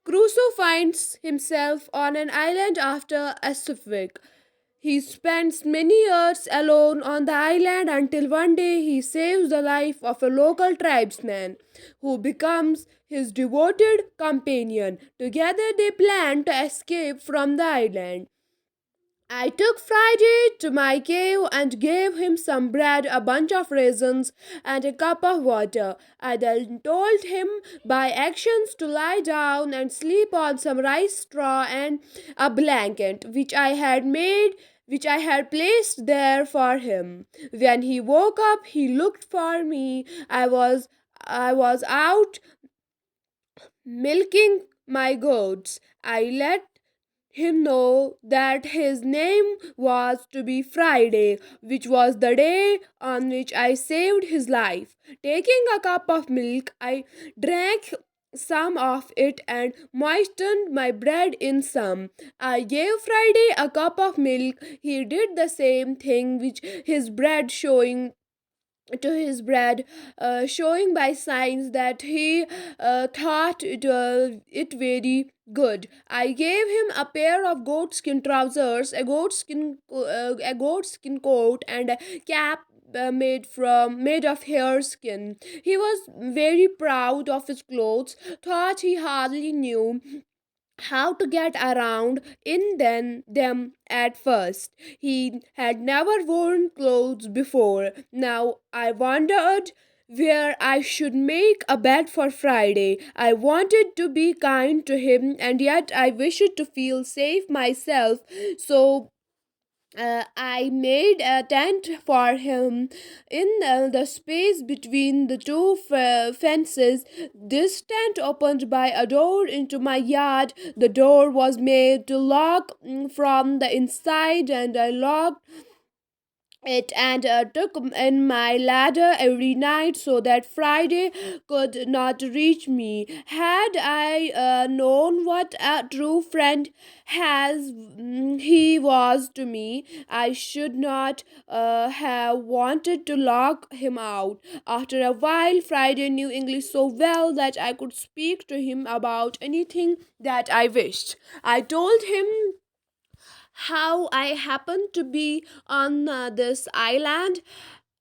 Crusoe finds himself on an island after a shipwreck. He spends many years alone on the island until one day he saves the life of a local tribesman who becomes his devoted companion. Together they plan to escape from the island. I took Friday to my cave and gave him some bread, a bunch of raisins, and a cup of water. I then told him by actions to lie down and sleep on some rice straw and a blanket which I had placed there for him. When he woke up, he looked for me. I was out milking my goats. I let him know that his name was to be Friday, which was the day on which I saved his life. Taking a cup of milk, I drank some of it and moistened my bread in some. I gave Friday a cup of milk. He did the same thing, which his bread showing to his bread, showing by signs that he thought it very good. I gave him a pair of goatskin trousers, a goatskin coat, and a cap made of hare skin. He was very proud of his clothes, thought he hardly knew how to get around in them at first. He had never worn clothes before. Now I wondered where I should make a bed for Friday. I wanted to be kind to him and yet I wished to feel safe myself. So I made a tent for him in the space between the two fences. This tent opened by a door into my yard. The door was made to lock from the inside, and I locked it and took in my ladder every night so that Friday could not reach me. Had I known what a true friend he was to me, I should not have wanted to lock him out. After a while, Friday knew English so well that I could speak to him about anything that I wished. I told him how I happened to be on this island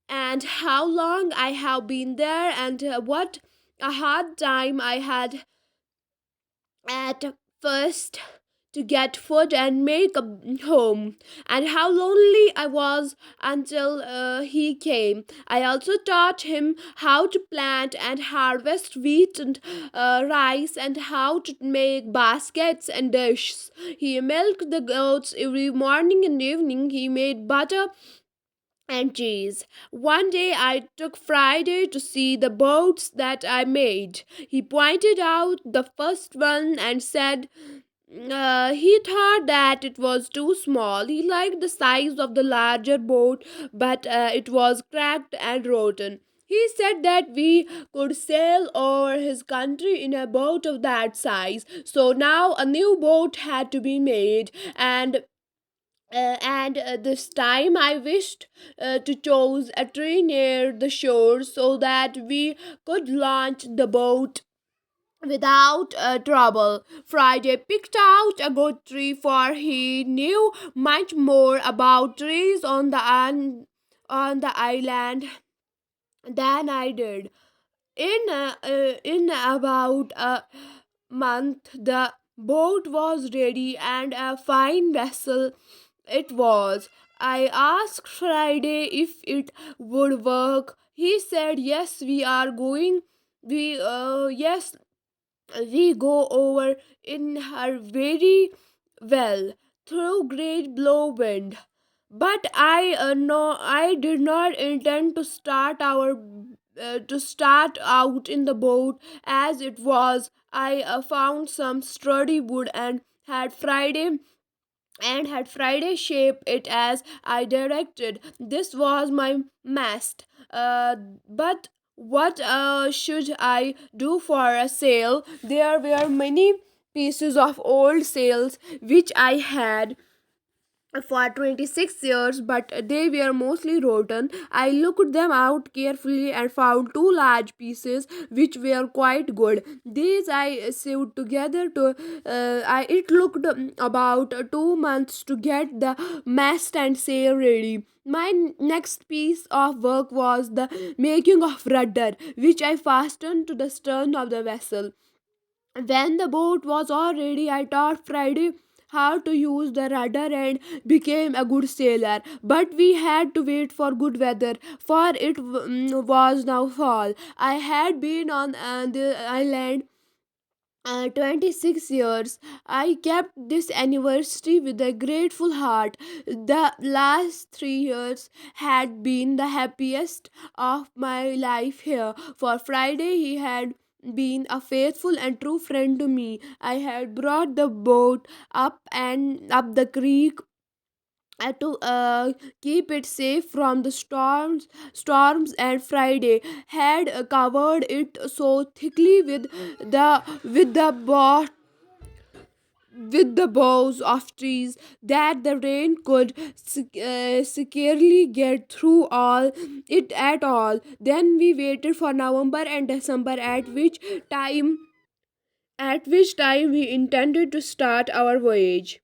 and how long I have been there and what a hard time I had at first to get food and make a home, and how lonely I was until he came. I also taught him how to plant and harvest wheat and rice and how to make baskets and dishes. He milked the goats every morning and evening. He made butter and cheese. One day I took Friday to see the boats that I made. He pointed out the first one and said he thought that it was too small. He liked the size of the larger boat, but it was cracked and rotten. He said that we could sail over his country in a boat of that size. So now a new boat had to be made, and this time I wished to choose a tree near the shore so that we could launch the boat without trouble. Friday picked out a good tree, for he knew much more about trees on the island than I did. In about a month, the boat was ready and a fine vessel it was. I asked Friday if it would work. He said, "Yes, we are going. Yes, we go over in her very well through great blow wind. But I did not intend to start out in the boat as it was. I found some sturdy wood and had Friday shape it as I directed. This was my mast. But what should I do for a sail? There were many pieces of old sails which I had for 26 years, but they were mostly rotten. I looked them out carefully and found two large pieces which were quite good. These I sewed together to it looked about 2 months to get the mast and sail ready. My next piece of work was the making of rudder, which I fastened to the stern of the vessel. When the boat was all ready, I taught Friday how to use the rudder and became a good sailor. But we had to wait for good weather, for it was now fall. I had been on the island 26 years. I kept this anniversary with a grateful heart. The last 3 years had been the happiest of my life here. For Friday, he had been a faithful and true friend to me. I had brought the boat up the creek to keep it safe from the storms, and Friday had covered it so thickly with the boughs of trees that the rain could scarcely get through all it at all. Then we waited for November and December, time we intended to start our voyage.